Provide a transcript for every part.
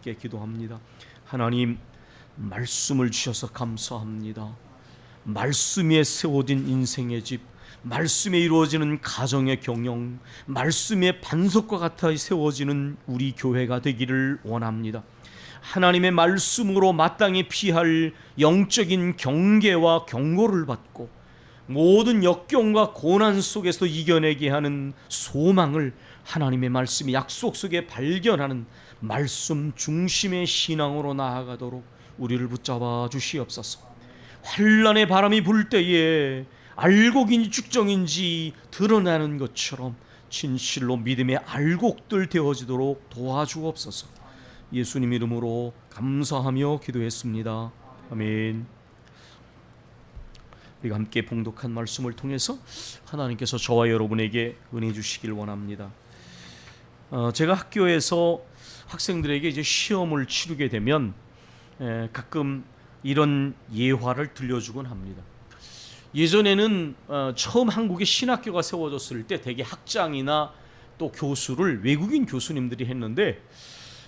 함께 기도합니다. 하나님, 말씀을 주셔서 감사합니다. 말씀에 세워진 인생의 집, 말씀에 이루어지는 가정의 경영, 말씀의 반석과 같아 세워지는 우리 교회가 되기를 원합니다. 하나님의 말씀으로 마땅히 피할 영적인 경계와 경고를 받고 모든 역경과 고난 속에서 이겨내게 하는 소망을 하나님의 말씀의 약속 속에 발견하는 말씀 중심의 신앙으로 나아가도록 우리를 붙잡아 주시옵소서. 환난의 바람이 불 때에 알곡인지 축정인지 드러나는 것처럼 진실로 믿음의 알곡들 되어지도록 도와주옵소서. 예수님 이름으로 감사하며 기도했습니다. 아멘. 우리가 함께 봉독한 말씀을 통해서 하나님께서 저와 여러분에게 은혜 주시길 원합니다. 제가 학교에서 학생들에게 이제 시험을 치르게 되면 가끔 이런 예화를 들려주곤 합니다. 예전에는 처음 한국에 신학교가 세워졌을 때 대개 학장이나 또 교수를 외국인 교수님들이 했는데,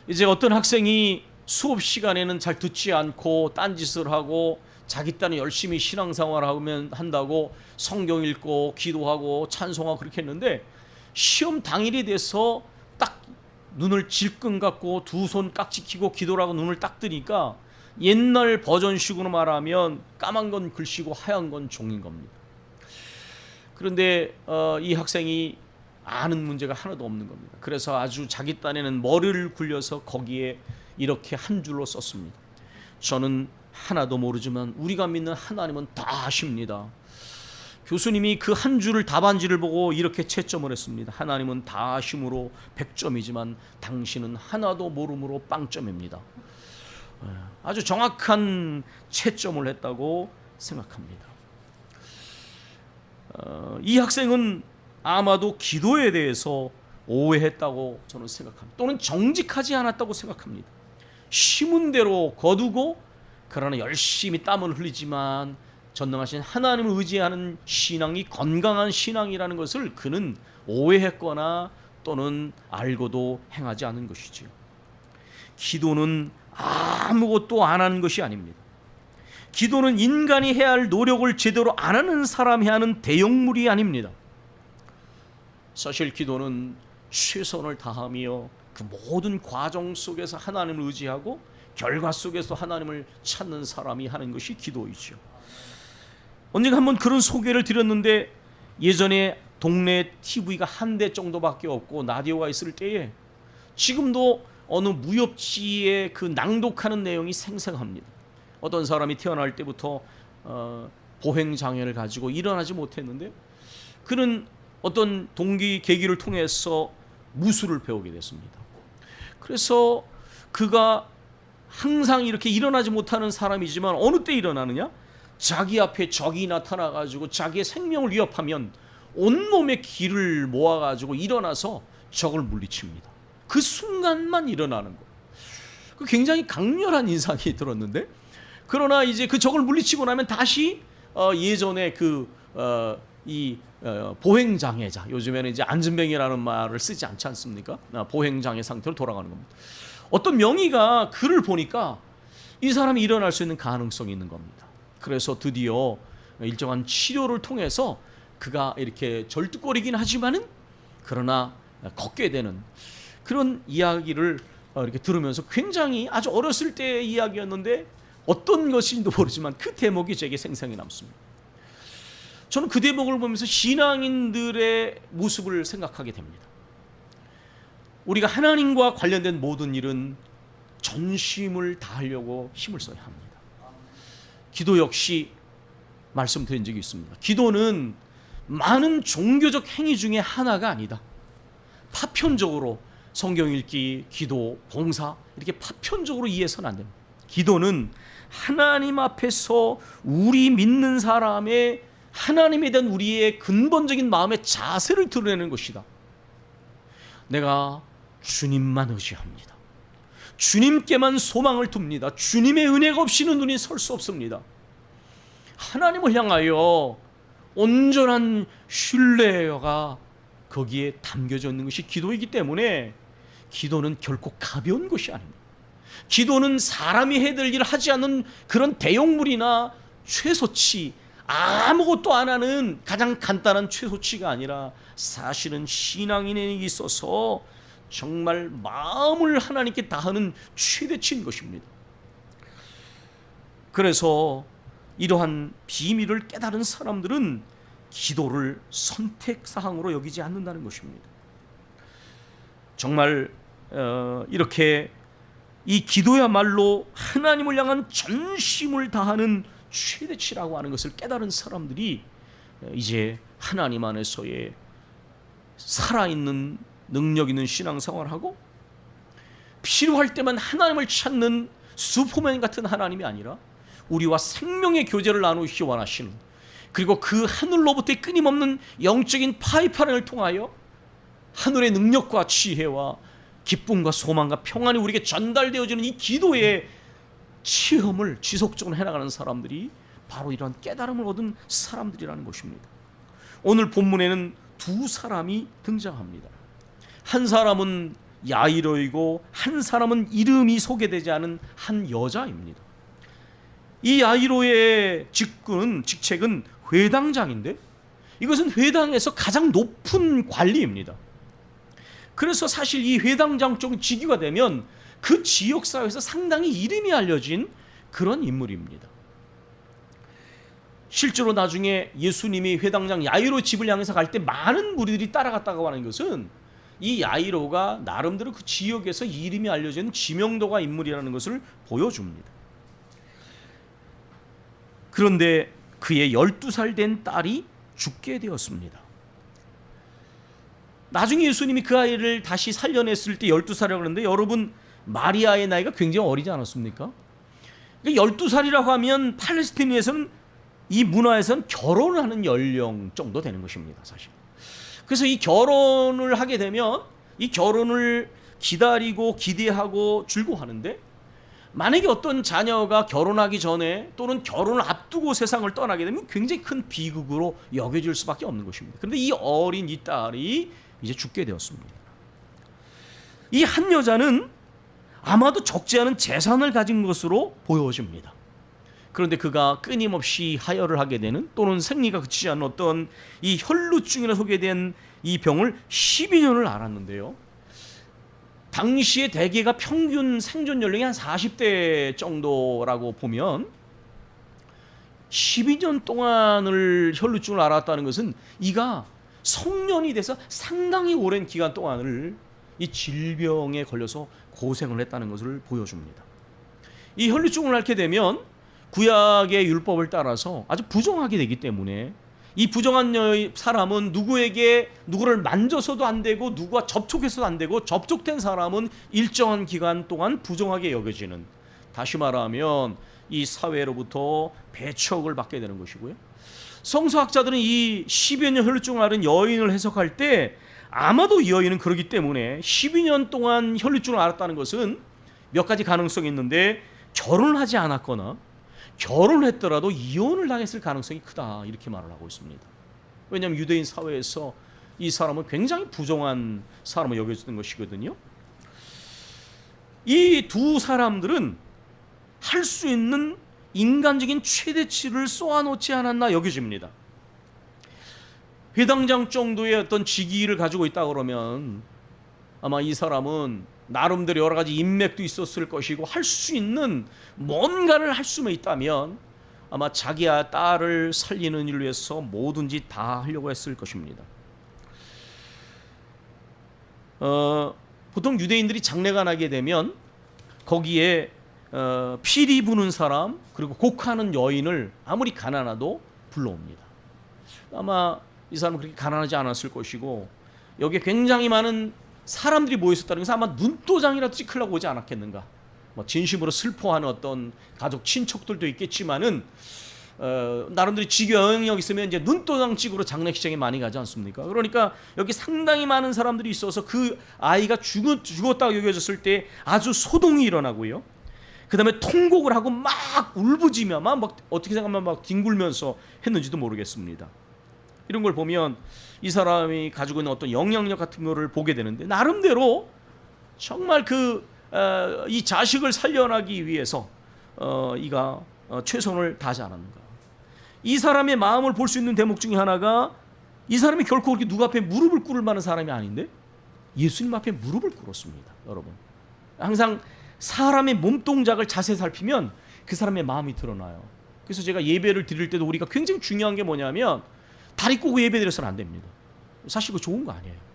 이제 어떤 학생이 수업 시간에는 잘 듣지 않고 딴짓을 하고 자기 딴에 열심히 신앙생활을 한다고 성경 읽고 기도하고 찬송하고 그렇게 했는데, 시험 당일이 돼서 딱 눈을 질끈 감고 두 손 깍지 끼고 기도를 하고 눈을 딱 뜨니까 옛날 버전식으로 말하면 까만 건 글씨고 하얀 건 종인 겁니다. 그런데 이 학생이 아는 문제가 하나도 없는 겁니다. 그래서 아주 자기 딴에는 머리를 굴려서 거기에 이렇게 한 줄로 썼습니다. 저는 하나도 모르지만 우리가 믿는 하나님은 다 아십니다. 교수님이 그 한 줄을 답안지를 보고 이렇게 채점을 했습니다. 하나님은 다 아심으로 100점이지만 당신은 하나도 모름으로 빵점입니다. 아주 정확한 채점을 했다고 생각합니다. 이 학생은 아마도 기도에 대해서 오해했다고 저는 생각합니다. 또는 정직하지 않았다고 생각합니다. 심은 대로 거두고 그러나 열심히 땀을 흘리지만 전능하신 하나님을 의지하는 신앙이 건강한 신앙이라는 것을 그는 오해했거나 또는 알고도 행하지 않은 것이지요. 기도는 아무것도 안 하는 것이 아닙니다. 기도는 인간이 해야 할 노력을 제대로 안 하는 사람이 하는 대형물이 아닙니다. 사실 기도는 최선을 다하며 그 모든 과정 속에서 하나님을 의지하고 결과 속에서 하나님을 찾는 사람이 하는 것이 기도이죠. 언젠가 한번 그런 소개를 드렸는데, 예전에 동네 TV가 한 대 정도밖에 없고 라디오가 있을 때에 지금도 어느 무협지에 그 낭독하는 내용이 생생합니다. 어떤 사람이 태어날 때부터 보행장애를 가지고 일어나지 못했는데 그는 어떤 동기 계기를 통해서 무술을 배우게 됐습니다. 그래서 그가 항상 이렇게 일어나지 못하는 사람이지만 어느 때 일어나느냐? 자기 앞에 적이 나타나가지고 자기의 생명을 위협하면 온몸의 기를 모아가지고 일어나서 적을 물리칩니다. 그 순간만 일어나는 거. 굉장히 강렬한 인상이 들었는데, 그러나 이제 그 적을 물리치고 나면 다시 예전에 보행장애자, 요즘에는 이제 안진뱅이라는 말을 쓰지 않지 않습니까? 보행장애 상태로 돌아가는 겁니다. 어떤 명의가 글을 보니까 이 사람이 일어날 수 있는 가능성이 있는 겁니다. 그래서 드디어 일정한 치료를 통해서 그가 이렇게 절뚝거리긴 하지만은 그러나 걷게 되는 그런 이야기를 이렇게 들으면서 굉장히 아주 어렸을 때의 이야기였는데 어떤 것인지도 모르지만 그 대목이 제게 생생히 남습니다. 저는 그 대목을 보면서 신앙인들의 모습을 생각하게 됩니다. 우리가 하나님과 관련된 모든 일은 전심을 다하려고 힘을 써야 합니다. 기도 역시 말씀드린 적이 있습니다. 기도는 많은 종교적 행위 중에 하나가 아니다. 파편적으로 성경 읽기, 기도, 봉사 이렇게 파편적으로 이해해서는 안 됩니다. 기도는 하나님 앞에서 우리 믿는 사람의 하나님에 대한 우리의 근본적인 마음의 자세를 드러내는 것이다. 내가 주님만 의지합니다. 주님께만 소망을 둡니다. 주님의 은혜가 없이는 눈이 설 수 없습니다. 하나님을 향하여 온전한 신뢰가 거기에 담겨져 있는 것이 기도이기 때문에 기도는 결코 가벼운 것이 아닙니다. 기도는 사람이 해야 될 일을 하지 않는 그런 대용물이나 최소치, 아무것도 안 하는 가장 간단한 최소치가 아니라 사실은 신앙인에게 있어서 정말 마음을 하나님께 다하는 최대치인 것입니다. 그래서 이러한 비밀을 깨달은 사람들은 기도를 선택사항으로 여기지 않는다는 것입니다. 정말 이렇게 이 기도야말로 하나님을 향한 전심을 다하는 최대치라고 하는 것을 깨달은 사람들이 이제 하나님 안에서의 살아있는 능력 있는 신앙생활을 하고, 필요할 때만 하나님을 찾는 슈퍼맨 같은 하나님이 아니라 우리와 생명의 교제를 나누시 원하시는, 그리고 그 하늘로부터의 끊임없는 영적인 파이프라인을 통하여 하늘의 능력과 지혜와 기쁨과 소망과 평안이 우리에게 전달되어지는 이 기도의 체험을 지속적으로 해나가는 사람들이 바로 이런 깨달음을 얻은 사람들이라는 것입니다. 오늘 본문에는 두 사람이 등장합니다. 한 사람은 야이로이고 한 사람은 이름이 소개되지 않은 한 여자입니다. 이 야이로의 직책은 회당장인데, 이것은 회당에서 가장 높은 관리입니다. 그래서 사실 이 회당장 쪽 직위가 되면 그 지역사회에서 상당히 이름이 알려진 그런 인물입니다. 실제로 나중에 예수님이 회당장 야이로 집을 향해서 갈 때 많은 무리들이 따라갔다고 하는 것은 이 야이로가 나름대로 그 지역에서 이름이 알려진 지명도가 인물이라는 것을 보여줍니다. 그런데 그의 12살 된 딸이 죽게 되었습니다. 나중에 예수님이 그 아이를 다시 살려냈을 때 12살이라고 하는데, 여러분 마리아의 나이가 굉장히 어리지 않았습니까? 12살이라고 하면 팔레스타인에서는, 이 문화에서는 결혼을 하는 연령 정도 되는 것입니다, 사실. 그래서 이 결혼을 하게 되면 이 결혼을 기다리고 기대하고 즐거워하는데, 만약에 어떤 자녀가 결혼하기 전에 또는 결혼을 앞두고 세상을 떠나게 되면 굉장히 큰 비극으로 여겨질 수밖에 없는 것입니다. 그런데 이 어린 이 딸이 이제 죽게 되었습니다. 이 한 여자는 아마도 적지 않은 재산을 가진 것으로 보여집니다. 그런데 그가 끊임없이 하혈을 하게 되는, 또는 생리가 그치지 않는 어떤 이 혈루증이라 소개된 이 병을 12년을 앓았는데요. 당시에 대개가 평균 생존 연령이 한 40대 정도라고 보면 12년 동안을 혈루증을 앓았다는 것은 이가 성년이 돼서 상당히 오랜 기간 동안을 이 질병에 걸려서 고생을 했다는 것을 보여줍니다. 이 혈루증을 앓게 되면 구약의 율법을 따라서 아주 부정하게 되기 때문에, 이 부정한 사람은 누구를 만져서도 안 되고 누구와 접촉해서도 안 되고, 접촉된 사람은 일정한 기간 동안 부정하게 여겨지는, 다시 말하면 이 사회로부터 배척을 받게 되는 것이고요. 성서학자들은 이 12년 혈루증을 앓은 여인을 해석할 때 아마도 이 여인은 그러기 때문에 12년 동안 혈루증을 앓았다는 것은 몇 가지 가능성이 있는데, 결혼을 하지 않았거나 결혼을 했더라도 이혼을 당했을 가능성이 크다, 이렇게 말을 하고 있습니다. 왜냐하면 유대인 사회에서 이 사람은 굉장히 부정한 사람으로 여겨지는 것이거든요. 이 두 사람들은 할 수 있는 인간적인 최대치를 쏘아놓지 않았나 여겨집니다. 회당장 정도의 어떤 직위를 가지고 있다 그러면 아마 이 사람은 나름대로 여러 가지 인맥도 있었을 것이고, 할 수 있는 뭔가를 할 수만 있다면 아마 자기 딸을 살리는 일을 위해서 뭐든지 다 하려고 했을 것입니다. 보통 유대인들이 장례가 나게 되면 거기에 피리 부는 사람, 그리고 곡하는 여인을 아무리 가난하도 불러옵니다. 아마 이 사람은 그렇게 가난하지 않았을 것이고, 여기에 굉장히 많은 사람들이 모였었다는 것은 아마 눈도장이라도 찍으려고 오지 않았겠는가. 진심으로 슬퍼하는 어떤 가족 친척들도 있겠지만은 나름대로 지교 영향력 있으면 이제 눈도장 찍으러 장례식장에 많이 가지 않습니까? 그러니까 여기 상당히 많은 사람들이 있어서 그 아이가 죽었다고 여겨졌을 때 아주 소동이 일어나고요. 그 다음에 통곡을 하고 막 울부짖며 막 어떻게 생각하면 막 뒹굴면서 했는지도 모르겠습니다. 이런 걸 보면 이 사람이 가지고 있는 어떤 영향력 같은 거를 보게 되는데, 나름대로 정말 그 이 자식을 살려나기 위해서 이가 최선을 다하지 않았는가. 이 사람의 마음을 볼 수 있는 대목 중에 하나가 이 사람이 결코 그렇게 누구 앞에 무릎을 꿇을 만한 사람이 아닌데 예수님 앞에 무릎을 꿇었습니다. 여러분, 항상 사람의 몸동작을 자세히 살피면 그 사람의 마음이 드러나요. 그래서 제가 예배를 드릴 때도 우리가 굉장히 중요한 게 뭐냐면 다리 꼬고 예배 드려서는 안 됩니다. 사실 그거 좋은 거 아니에요.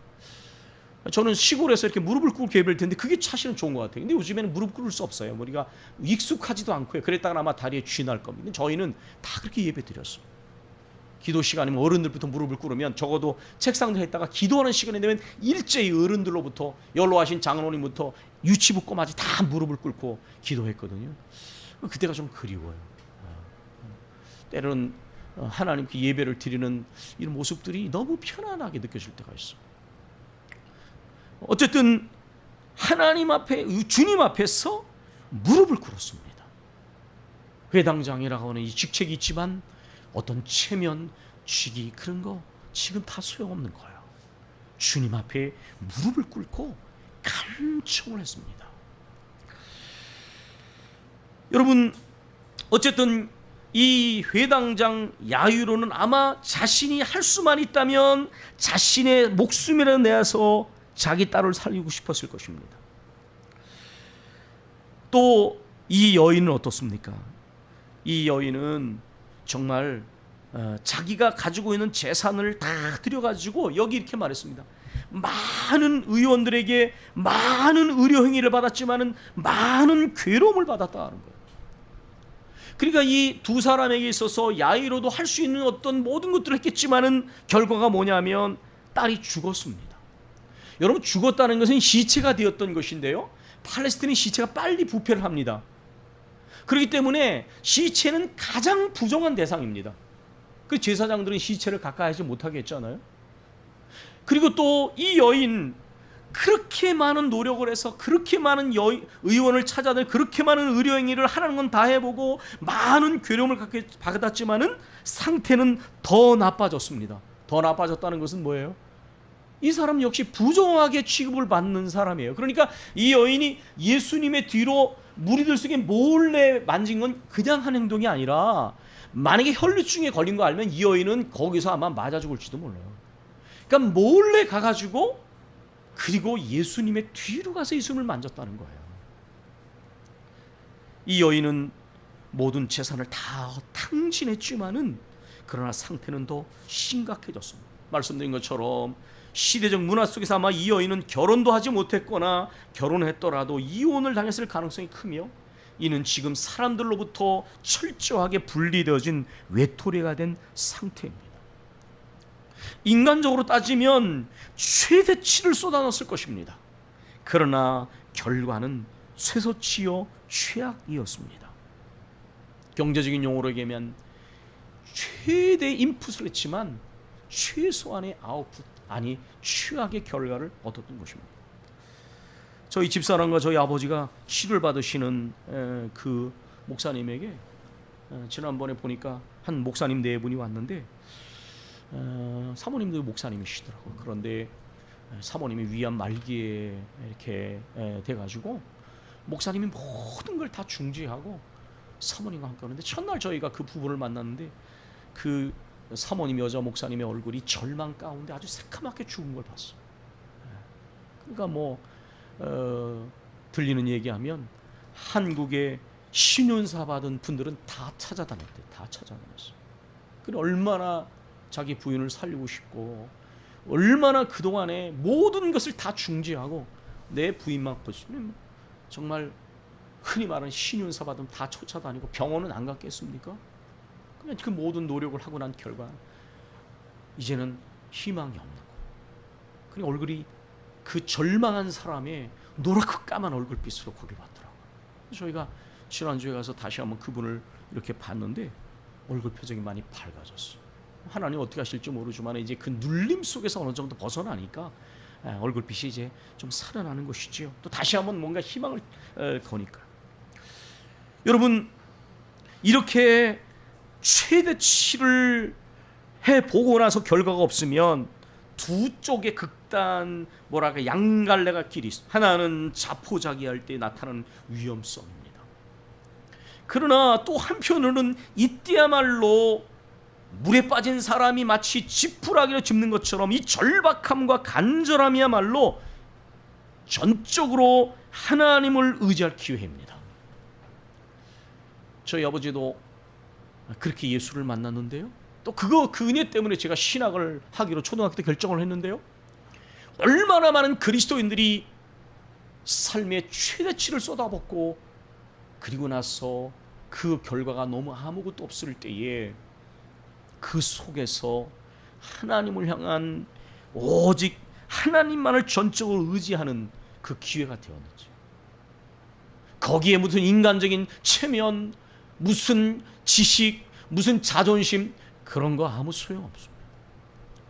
저는 시골에서 이렇게 무릎을 꿇고 예배를 드는데 그게 사실은 좋은 것 같아요. 근데 요즘에는 무릎 꿇을 수 없어요. 우리가 익숙하지도 않고요. 그랬다가 아마 다리에 쥐 날 겁니다. 저희는 다 그렇게 예배 드렸어요. 기도 시간이면 어른들부터 무릎을 꿇으면 적어도 책상에 있다가 기도하는 시간이 되면 일제히 어른들로부터 연로하신 장로님부터 유치부 꼬마지 다 무릎을 꿇고 기도했거든요. 그때가 좀 그리워요. 때로는 하나님께 예배를 드리는 이런 모습들이 너무 편안하게 느껴질 때가 있어요. 어쨌든 하나님 앞에, 주님 앞에서 무릎을 꿇었습니다. 회당장이라고 하는 이 직책이 있지만 어떤 체면, 직위 그런 거 지금 다 소용없는 거예요. 주님 앞에 무릎을 꿇고 간청을 했습니다. 여러분, 어쨌든 이 회당장 야유로는 아마 자신이 할 수만 있다면 자신의 목숨이라도 내서 자기 딸을 살리고 싶었을 것입니다. 또 이 여인은 어떻습니까? 이 여인은 정말 자기가 가지고 있는 재산을 다 들여가지고 여기 이렇게 말했습니다. 많은 의원들에게 많은 의료 행위를 받았지만은 많은 괴로움을 받았다는 거예요. 그러니까 이 두 사람에게 있어서 야이로도 할 수 있는 어떤 모든 것들을 했겠지만은 결과가 뭐냐면 딸이 죽었습니다. 여러분, 죽었다는 것은 시체가 되었던 것인데요, 팔레스틴의 시체가 빨리 부패를 합니다. 그렇기 때문에 시체는 가장 부정한 대상입니다. 그 제사장들은 시체를 가까이 하지 못하게 했잖아요. 그리고 또 이 여인, 그렇게 많은 노력을 해서 그렇게 많은 의원을 찾아내 그렇게 많은 의료 행위를 하라는 건 다 해보고 많은 괴로움을 받았지만은 상태는 더 나빠졌습니다. 더 나빠졌다는 것은 뭐예요? 이 사람 역시 부정하게 취급을 받는 사람이에요. 그러니까 이 여인이 예수님의 뒤로 무리들 속에 몰래 만진 건 그냥 한 행동이 아니라 만약에 혈루증에 걸린 거 알면 이 여인은 거기서 아마 맞아 죽을지도 몰라요. 그러니까 몰래 가가지고 그리고 예수님의 뒤로 가서 예수님을 만졌다는 거예요. 이 여인은 모든 재산을 다 탕진했지만은 그러나 상태는 더 심각해졌습니다. 말씀드린 것처럼 시대적 문화 속에서 아마 이 여인은 결혼도 하지 못했거나 결혼했더라도 이혼을 당했을 가능성이 크며 이는 지금 사람들로부터 철저하게 분리되어진 외톨이가 된 상태입니다. 인간적으로 따지면 최대치를 쏟아넣었을 것입니다. 그러나 결과는 쇠소치요 최악이었습니다. 경제적인 용어로 얘기하면 최대 인풋을 했지만 최소한의 아웃풋, 아니 최악의 결과를 얻었던 것입니다. 저희 집사람과 저희 아버지가 치료를 받으시는 그 목사님에게 지난번에 보니까 한 목사님 네 분이 왔는데 사모님도 목사님이시더라고요. 그런데 사모님이 위암 말기에 이렇게 돼가지고 목사님이 모든 걸 다 중지하고 사모님과 함께 오는데 첫날 저희가 그 부부를 만났는데 그 사모님 여자 목사님의 얼굴이 절망 가운데 아주 새카맣게 죽은 걸 봤어요. 그러니까 뭐 들리는 얘기하면 한국에 신윤사 받은 분들은 다 찾아다녔대. 다 찾아다녔어요. 그래 얼마나 자기 부인을 살리고 싶고 얼마나 그동안에 모든 것을 다 중지하고 내 부인만 보시면 정말 흔히 말하는 신윤사 받으면 다 쫓아다니고 병원은 안 갔겠습니까? 그냥 그 모든 노력을 하고 난 결과 이제는 희망이 없는 거예요. 그러니까 얼굴이 그 절망한 사람의 노랗고 까만 얼굴빛으로 거길 봤더라고요. 저희가 지난주에 가서 다시 한번 그분을 이렇게 봤는데 얼굴 표정이 많이 밝아졌어요. 하나님 어떻게 하실지 모르지만 이제 그 눌림 속에서 어느 정도 벗어나니까 얼굴빛이 이제 좀 살아나는 것이지요. 또 다시 한번 뭔가 희망을 거니까. 여러분, 이렇게 최대치를 해보고 나서 결과가 없으면 두 쪽의 극단 뭐랄까 양갈래가 길이 있어. 하나는 자포자기할 때 나타나는 위험성입니다. 그러나 또 한편으로는 이때야말로 물에 빠진 사람이 마치 지푸라기를 짚는 것처럼 이 절박함과 간절함이야말로 전적으로 하나님을 의지할 기회입니다. 저희 아버지도 그렇게 예수를 만났는데요. 또 그 은혜 때문에 제가 신학을 하기로 초등학교 때 결정을 했는데요. 얼마나 많은 그리스도인들이 삶의 최대치를 쏟아붓고 그리고 나서 그 결과가 너무 아무것도 없을 때에 그 속에서 하나님을 향한 오직 하나님만을 전적으로 의지하는 그 기회가 되었는지, 거기에 무슨 인간적인 체면, 무슨 지식, 무슨 자존심, 그런 거 아무 소용없습니다.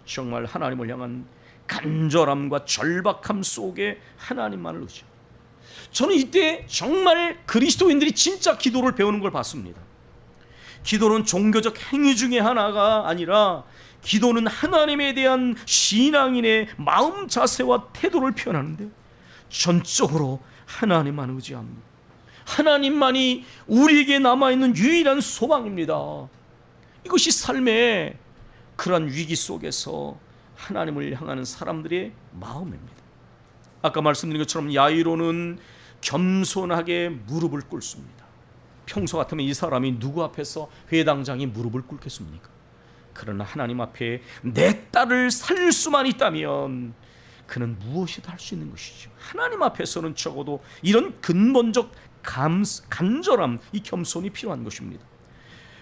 정말 하나님을 향한 간절함과 절박함 속에 하나님만을 의지합니다. 저는 이때 정말 그리스도인들이 진짜 기도를 배우는 걸 봤습니다. 기도는 종교적 행위 중에 하나가 아니라 기도는 하나님에 대한 신앙인의 마음 자세와 태도를 표현하는데 전적으로 하나님만 의지합니다. 하나님만이 우리에게 남아있는 유일한 소망입니다. 이것이 삶의 그러한 위기 속에서 하나님을 향하는 사람들의 마음입니다. 아까 말씀드린 것처럼 야이로는 겸손하게 무릎을 꿇습니다. 평소 같으면 이 사람이 누구 앞에서 회당장이 무릎을 꿇겠습니까? 그러나 하나님 앞에 내 딸을 살릴 수만 있다면 그는 무엇이든 할 수 있는 것이죠. 하나님 앞에서는 적어도 이런 근본적 간절함, 이 겸손이 필요한 것입니다.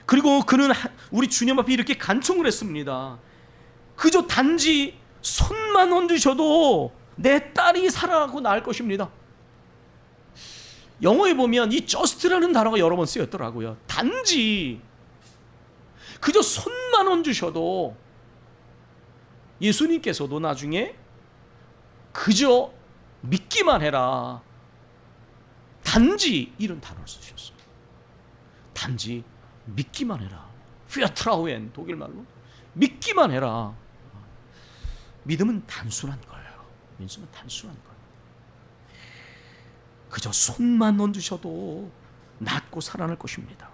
그리고 그는 우리 주님 앞에 이렇게 간청을 했습니다. 그저 단지 손만 얹으셔도 내 딸이 살아가고 나을 것입니다. 영어에 보면 이 just라는 단어가 여러 번 쓰였더라고요. 단지 그저 손만 얹으셔도, 예수님께서도 나중에 그저 믿기만 해라, 단지 이런 단어를 쓰셨어요. 단지 믿기만 해라. 피아트라우엔, 독일말로 믿기만 해라. 믿음은 단순한 거예요. 믿음은 단순한 거예요. 그저 손만 얹으셔도 낫고 살아날 것입니다.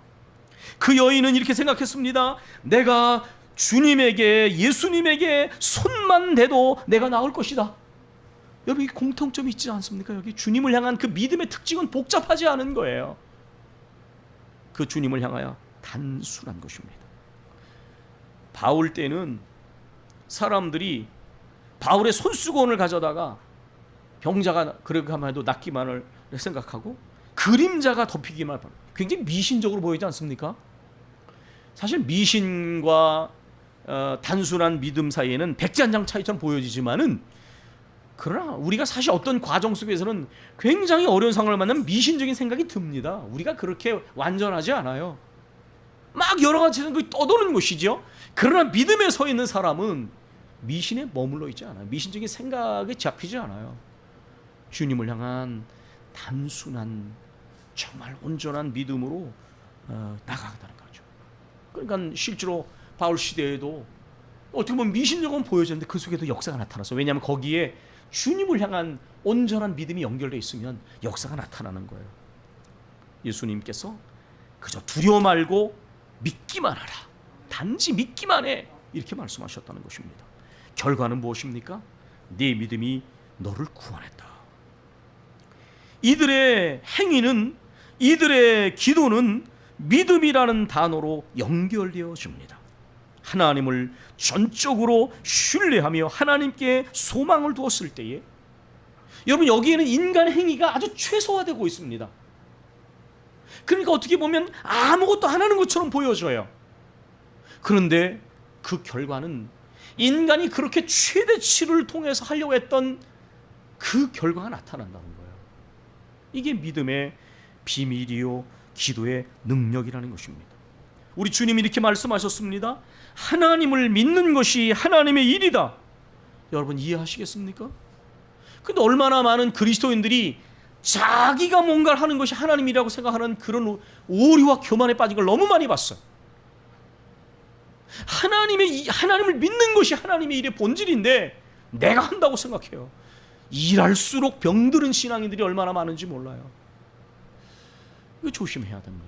그 여인은 이렇게 생각했습니다. 내가 주님에게, 예수님에게 손만 대도 내가 나을 것이다. 여러분, 이 공통점이 있지 않습니까? 여기 주님을 향한 그 믿음의 특징은 복잡하지 않은 거예요. 그 주님을 향하여 단순한 것입니다. 바울 때는 사람들이 바울의 손수건을 가져다가 병자가 그렇게 하면 해도 낫기만을 생각하고 그림자가 덮이기만 합니다. 굉장히 미신적으로 보이지 않습니까? 사실 미신과 단순한 믿음 사이에는 백지한장 차이처럼 보여지지만은, 그러나 우리가 사실 어떤 과정 속에서는 굉장히 어려운 상황을 만나면 미신적인 생각이 듭니다. 우리가 그렇게 완전하지 않아요. 막 여러 가지 생각이 떠도는 것이죠. 그러나 믿음에 서 있는 사람은 미신에 머물러 있지 않아요. 미신적인 생각에 잡히지 않아요. 주님을 향한 단순한 정말 온전한 믿음으로 나가겠다는 거죠. 그러니까 실제로 바울 시대에도 어떻게 보면 미신적으로 보여졌는데 그 속에도 역사가 나타났어요. 왜냐하면 거기에 주님을 향한 온전한 믿음이 연결되어 있으면 역사가 나타나는 거예요. 예수님께서 그저 두려워 말고 믿기만 하라, 단지 믿기만 해, 이렇게 말씀하셨다는 것입니다. 결과는 무엇입니까? 네 믿음이 너를 구원했다. 이들의 행위는, 이들의 기도는 믿음이라는 단어로 연결되어집니다. 하나님을 전적으로 신뢰하며 하나님께 소망을 두었을 때에, 여러분, 여기에는 인간 행위가 아주 최소화되고 있습니다. 그러니까 어떻게 보면 아무것도 안 하는 것처럼 보여져요. 그런데 그 결과는 인간이 그렇게 최대치를 통해서 하려고 했던 그 결과가 나타난다는 거예요. 이게 믿음의 비밀이요 기도의 능력이라는 것입니다. 우리 주님이 이렇게 말씀하셨습니다. 하나님을 믿는 것이 하나님의 일이다. 여러분, 이해하시겠습니까? 근데 얼마나 많은 그리스도인들이 자기가 뭔가를 하는 것이 하나님이라고 생각하는 그런 오류와 교만에 빠진 걸 너무 많이 봤어요. 하나님을 믿는 것이 하나님의 일의 본질인데 내가 한다고 생각해요. 일할수록 병드는 신앙인들이 얼마나 많은지 몰라요. 이거 조심해야 됩니다.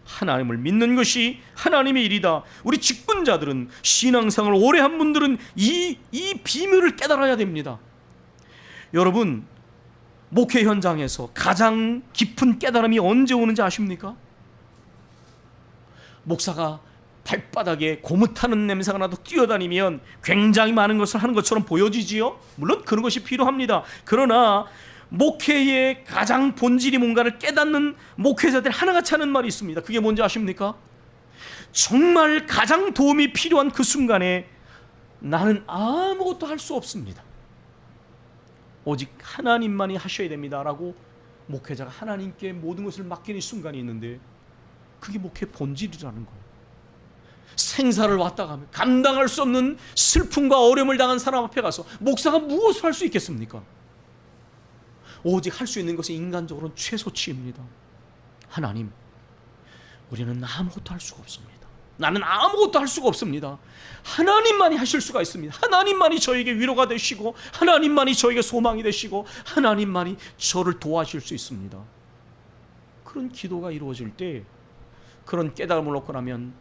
하나님을 믿는 것이 하나님의 일이다. 우리 직분자들은, 신앙생활을 오래 한 분들은 이 비밀을 깨달아야 됩니다. 여러분, 목회 현장에서 가장 깊은 깨달음이 언제 오는지 아십니까? 목사가 발바닥에 고무타는 냄새가 나도 뛰어다니면 굉장히 많은 것을 하는 것처럼 보여지지요. 물론 그런 것이 필요합니다. 그러나 목회의 가장 본질이 뭔가를 깨닫는 목회자들이 하나같이 하는 말이 있습니다. 그게 뭔지 아십니까? 정말 가장 도움이 필요한 그 순간에 나는 아무것도 할 수 없습니다. 오직 하나님만이 하셔야 됩니다라고 목회자가 하나님께 모든 것을 맡기는 순간이 있는데, 그게 목회 본질이라는 거예요. 생사를 왔다 가며 감당할 수 없는 슬픔과 어려움을 당한 사람 앞에 가서 목사가 무엇을 할 수 있겠습니까? 오직 할 수 있는 것은 인간적으로는 최소치입니다. 하나님, 우리는 아무것도 할 수가 없습니다. 나는 아무것도 할 수가 없습니다. 하나님만이 하실 수가 있습니다. 하나님만이 저에게 위로가 되시고, 하나님만이 저에게 소망이 되시고, 하나님만이 저를 도와주실 수 있습니다. 그런 기도가 이루어질 때, 그런 깨달음을 얻고 나면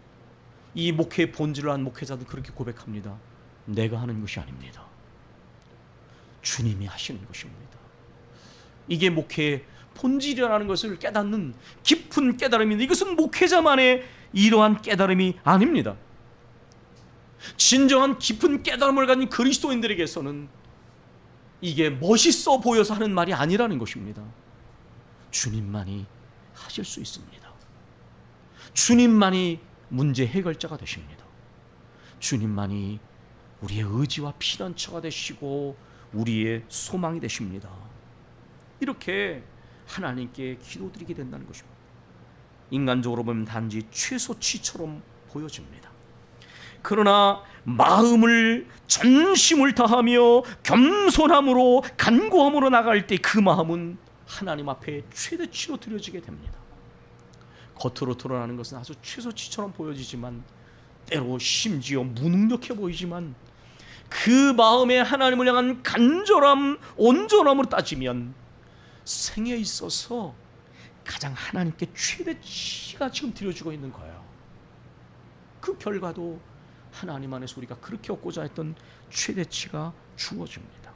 이 목회의 본질을 한 목회자도 그렇게 고백합니다. 내가 하는 것이 아닙니다. 주님이 하시는 것입니다. 이게 목회의 본질이라는 것을 깨닫는 깊은 깨달음인데, 이것은 목회자만의 이러한 깨달음이 아닙니다. 진정한 깊은 깨달음을 가진 그리스도인들에게서는 이게 멋있어 보여서 하는 말이 아니라는 것입니다. 주님만이 하실 수 있습니다. 주님만이 문제 해결자가 되십니다. 주님만이 우리의 의지와 피난처가 되시고 우리의 소망이 되십니다. 이렇게 하나님께 기도드리게 된다는 것입니다. 인간적으로 보면 단지 최소치처럼 보여집니다. 그러나 마음을 전심을 다하며 겸손함으로 간구함으로 나갈 때 그 마음은 하나님 앞에 최대치로 드려지게 됩니다. 겉으로 드러나는 것은 아주 최소치처럼 보여지지만, 때로 심지어 무능력해 보이지만, 그 마음에 하나님을 향한 간절함, 온전함으로 따지면 생에 있어서 가장 하나님께 최대치가 지금 드려지고 있는 거예요. 그 결과도 하나님 안에서 우리가 그렇게 얻고자 했던 최대치가 주어집니다.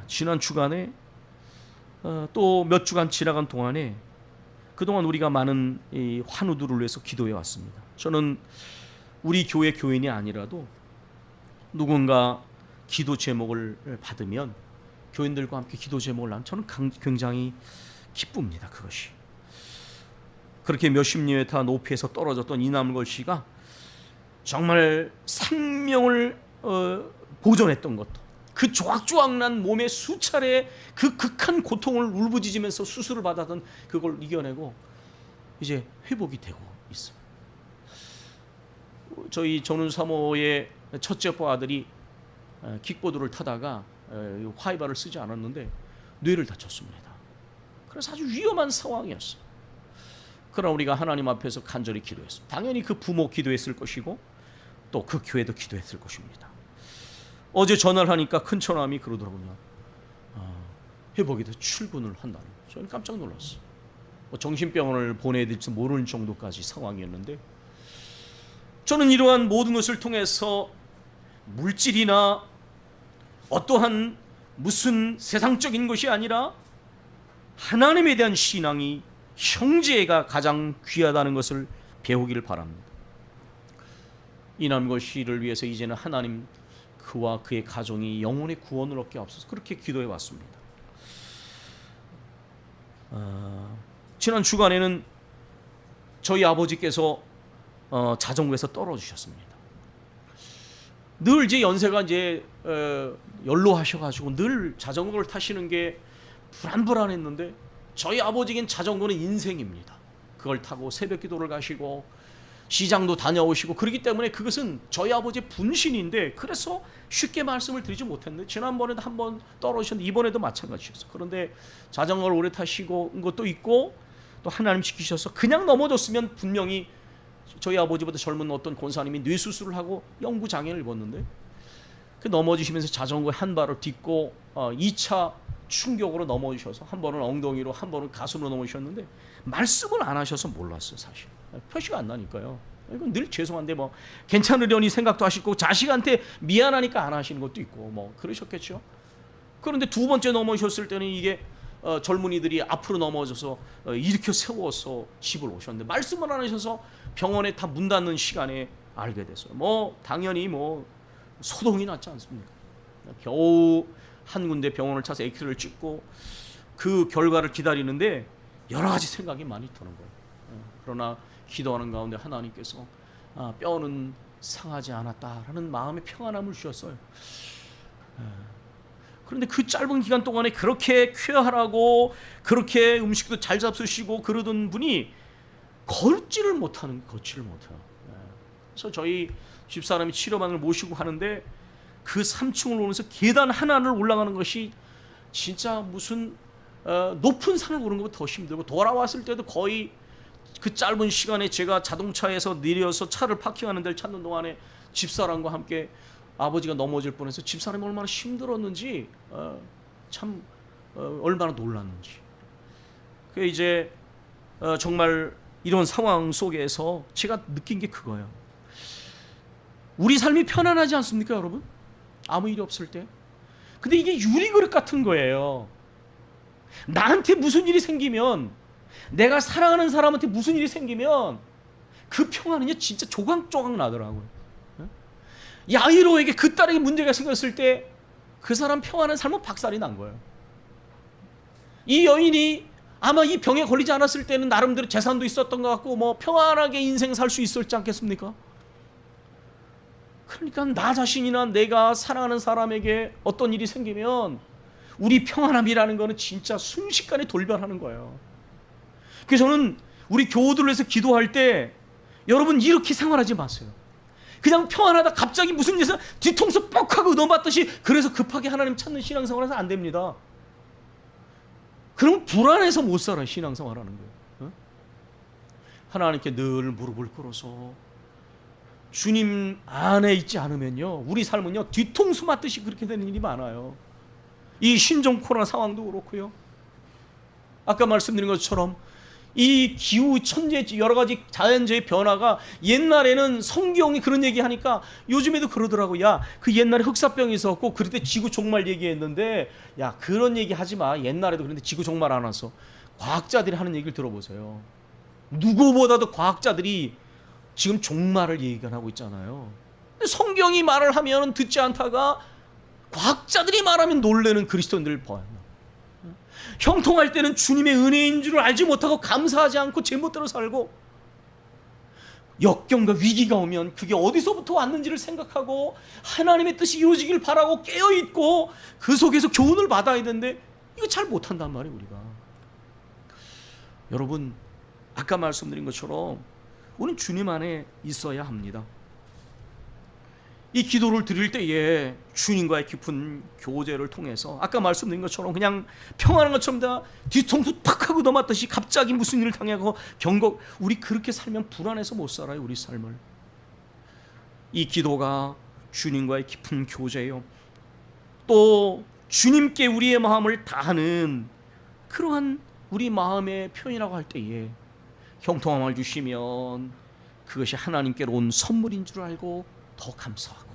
지난 주간에 또 몇 주간 지나간 동안에 그동안 우리가 많은 이 환우들을 위해서 기도해 왔습니다. 저는 우리 교회 교인이 아니라도 누군가 기도 제목을 받으면 교인들과 함께 기도 제목을 나누면 저는 굉장히 기쁩니다. 그것이 그렇게 몇십 미터 높이에서 떨어졌던 이남걸 씨가 정말 생명을 보존했던 것도, 그 조악조악난 몸에 수차례 그 극한 고통을 울부짖으면서 수술을 받았던 그걸 이겨내고 이제 회복이 되고 있습니다. 저희 전운 사모의 첫째 오빠 아들이 킥보드를 타다가 화이바를 쓰지 않았는데 뇌를 다쳤습니다. 그래서 아주 위험한 상황이었어요. 그러나 우리가 하나님 앞에서 간절히 기도했습니다. 당연히 그 부모 기도했을 것이고 또 그 교회도 기도했을 것입니다. 어제 전화를 하니까 큰 처남이 그러더라고요. 회복이 돼 출근을 한다는. 저는 깜짝 놀랐어요. 정신병원을 보내야 될지 모르는 정도까지 상황이었는데, 저는 이러한 모든 것을 통해서 물질이나 어떠한 무슨 세상적인 것이 아니라 하나님에 대한 신앙이, 형제가 가장 귀하다는 것을 배우기를 바랍니다. 이남걸 씨를 위해서 이제는 하나님 그와 그의 가정이 영혼의 구원을 얻게 하옵소서, 그렇게 기도해 왔습니다. 지난 주간에는 저희 아버지께서 자전거에서 떨어지셨습니다. 늘 이제 연세가 이제 연로하셔가지고 늘 자전거를 타시는 게 불안불안했는데, 저희 아버지에겐 자전거는 인생입니다. 그걸 타고 새벽 기도를 가시고 시장도 다녀오시고, 그렇기 때문에 그것은 저희 아버지의 분신인데, 그래서 쉽게 말씀을 드리지 못했는데, 지난번에도 한번 떨어지셨는데 이번에도 마찬가지였어요. 그런데 자전거를 오래 타시고 온 것도 있고, 또 하나님 지키셔서 그냥 넘어졌으면 분명히 저희 아버지보다 젊은 어떤 권사님이 뇌 수술을 하고 영구 장애를 입었는데 그 넘어지시면서 자전거에 한 발을 딛고 2차 충격으로 넘어지셔서 한 번은 엉덩이로 한 번은 가슴으로 넘어지셨는데 말씀을 안 하셔서 몰랐어요. 사실 표시가 안 나니까요. 이건 늘 죄송한데 뭐 괜찮으려니 생각도 하시고 자식한테 미안하니까 안 하시는 것도 있고 뭐 그러셨겠죠. 그런데 두 번째 넘어지셨을 때는 이게 젊은이들이 앞으로 넘어져서 일으켜 세워서 집을 오셨는데 말씀을 안 하셔서 병원에 다 문 닫는 시간에 알게 됐어요. 뭐 당연히 뭐 소동이 났지 않습니까? 겨우 한 군데 병원을 찾아서 엑스레이를 찍고 그 결과를 기다리는데 여러 가지 생각이 많이 드는 거예요. 그러나 기도하는 가운데 하나님께서 뼈는 상하지 않았다라는 마음의 평안함을 주셨어요. 그런데 그 짧은 기간 동안에 그렇게 쾌활하고 그렇게 음식도 잘 잡수시고 그러던 분이 걷지를 못해요. 그래서 저희 집사람이 치료방을 모시고 하는데 그 3층을 오면서 계단 하나를 올라가는 것이 진짜 무슨 높은 산을 오르는 것보다 더 힘들고 돌아왔을 때도 거의 그 짧은 시간에 제가 자동차에서 내려서 차를 파킹하는 데를 찾는 동안에 집사람과 함께 아버지가 넘어질 뻔해서 집사람이 얼마나 힘들었는지 참 얼마나 놀랐는지. 그 이제 정말 이런 상황 속에서 제가 느낀 게 그거예요. 우리 삶이 편안하지 않습니까, 여러분? 아무 일이 없을 때. 근데 이게 유리그릇 같은 거예요. 나한테 무슨 일이 생기면, 내가 사랑하는 사람한테 무슨 일이 생기면 그 평안은요 진짜 조각조각 나더라고요. 야이로에게 그 딸에게 문제가 생겼을 때 그 사람 평안한 삶은 박살이 난 거예요. 이 여인이 아마 이 병에 걸리지 않았을 때는 나름대로 재산도 있었던 것 같고 뭐 평안하게 인생 살 수 있었지 않겠습니까? 그러니까 나 자신이나 내가 사랑하는 사람에게 어떤 일이 생기면 우리 평안함이라는 거는 진짜 순식간에 돌변하는 거예요. 그래서 저는 우리 교우들을 위해서 기도할 때 여러분 이렇게 생활하지 마세요. 그냥 평안하다 갑자기 무슨 일에서 뒤통수 뻑 하고 넘어봤듯이 그래서 급하게 하나님 찾는 신앙생활은 안 됩니다. 그럼 불안해서 못 살아요. 신앙생활하는 거예요. 하나님께 늘 무릎을 꿇어서 주님 안에 있지 않으면요 우리 삶은요 뒤통수 맞듯이 그렇게 되는 일이 많아요. 이 신종 코로나 상황도 그렇고요. 아까 말씀드린 것처럼 이 기후 천재 여러 가지 자연재해 변화가 옛날에는 성경이 그런 얘기하니까 요즘에도 그러더라고. 야, 그 옛날에 흑사병이 있었고 그럴 때 지구 종말 얘기했는데 야 그런 얘기 하지 마. 옛날에도 그런데 지구 종말 안 왔어. 과학자들이 하는 얘기를 들어보세요. 누구보다도 과학자들이 지금 종말을 예견하고 있잖아요. 근데 성경이 말을 하면 듣지 않다가 과학자들이 말하면 놀래는 그리스도인들을 봐요. 형통할 때는 주님의 은혜인 줄 알지 못하고 감사하지 않고 제멋대로 살고 역경과 위기가 오면 그게 어디서부터 왔는지를 생각하고 하나님의 뜻이 이루어지길 바라고 깨어있고 그 속에서 교훈을 받아야 되는데 이거 잘 못한단 말이에요. 우리가 여러분 아까 말씀드린 것처럼 우리는 주님 안에 있어야 합니다. 이 기도를 드릴 때에 주님과의 깊은 교제를 통해서 아까 말씀드린 것처럼 그냥 평안한 것처럼 다 뒤통수 탁 하고 넘었듯이 갑자기 무슨 일을 당하고 경고 우리 그렇게 살면 불안해서 못 살아요. 우리 삶을. 이 기도가 주님과의 깊은 교제요. 또 주님께 우리의 마음을 다하는 그러한 우리 마음의 표현이라고 할 때에 형통함을 주시면 그것이 하나님께로 온 선물인 줄 알고 더 감사하고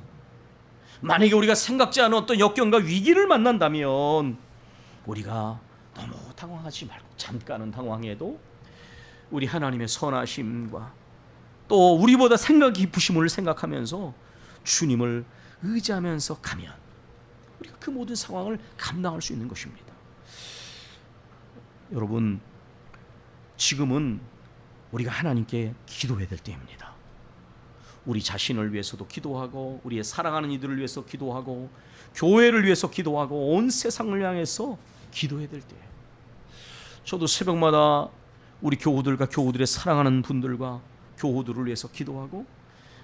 만약에 우리가 생각지 않은 어떤 역경과 위기를 만난다면 우리가 너무 당황하지 말고 잠깐은 당황해도 우리 하나님의 선하심과 또 우리보다 생각 깊으심을 생각하면서 주님을 의지하면서 가면 우리가 그 모든 상황을 감당할 수 있는 것입니다. 여러분 지금은 우리가 하나님께 기도해야 될 때입니다. 우리 자신을 위해서도 기도하고 우리의 사랑하는 이들을 위해서 기도하고 교회를 위해서 기도하고 온 세상을 향해서 기도해야 될 때 저도 새벽마다 우리 교우들과 교우들의 사랑하는 분들과 교우들을 위해서 기도하고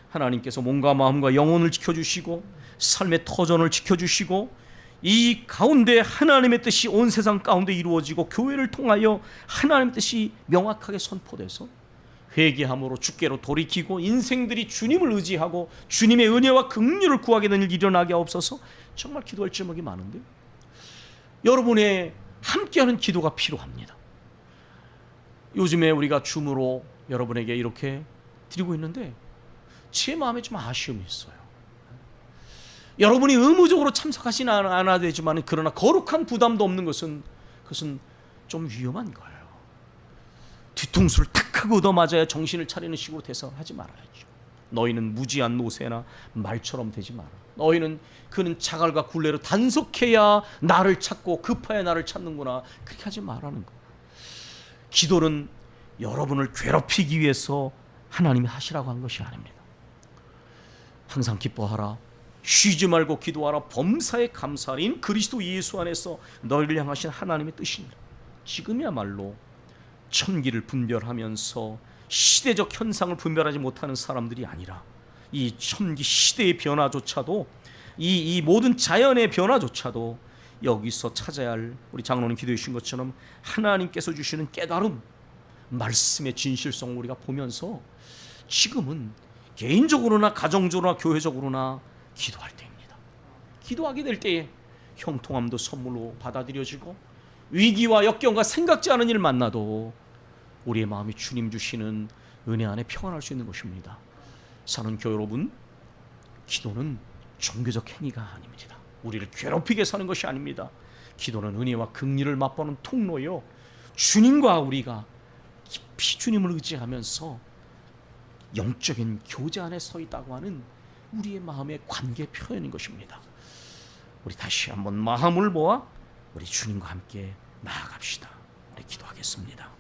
하나님께서 몸과 마음과 영혼을 지켜주시고 삶의 터전을 지켜주시고 이 가운데 하나님의 뜻이 온 세상 가운데 이루어지고 교회를 통하여 하나님의 뜻이 명확하게 선포돼서 회개함으로 주께로 돌이키고 인생들이 주님을 의지하고 주님의 은혜와 긍휼을 구하게 되는 일 일어나게 하옵소서. 정말 기도할 제목이 많은데 여러분의 함께하는 기도가 필요합니다. 요즘에 우리가 줌으로 여러분에게 이렇게 드리고 있는데 제 마음에 좀 아쉬움이 있어요. 여러분이 의무적으로 참석하지는 않아야 되지만 그러나 거룩한 부담도 없는 것은 그것은 좀 위험한 거예요. 뒤통수를 탁 하고 얻어맞아야 정신을 차리는 식으로 돼서 하지 말아야죠. 너희는 무지한 노새나 말처럼 되지 마라. 너희는 그는 자갈과 굴레로 단속해야 나를 찾고 급하여 나를 찾는구나. 그렇게 하지 말라는 거. 기도는 여러분을 괴롭히기 위해서 하나님이 하시라고 한 것이 아닙니다. 항상 기뻐하라. 쉬지 말고 기도하라. 범사에 감사하라. 그리스도 예수 안에서 너희를 향하신 하나님의 뜻입니다. 지금이야말로 천기를 분별하면서 시대적 현상을 분별하지 못하는 사람들이 아니라 이 천기 시대의 변화조차도 이 모든 자연의 변화조차도 여기서 찾아야 할 우리 장로님 기도해 주신 것처럼 하나님께서 주시는 깨달음, 말씀의 진실성을 우리가 보면서 지금은 개인적으로나 가정적으로나 교회적으로나 기도할 때입니다. 기도하게 될 때에 형통함도 선물로 받아들여지고 위기와 역경과 생각지 않은 일 만나도 우리의 마음이 주님 주시는 은혜 안에 평안할 수 있는 것입니다. 사는 교회 여러분, 기도는 종교적 행위가 아닙니다. 우리를 괴롭히게 사는 것이 아닙니다. 기도는 은혜와 긍휼을 맛보는 통로요, 주님과 우리가 깊이 주님을 의지하면서 영적인 교제 안에 서 있다고 하는 우리의 마음의 관계 표현인 것입니다. 우리 다시 한번 마음을 모아 우리 주님과 함께 나아갑시다. 우리 기도하겠습니다.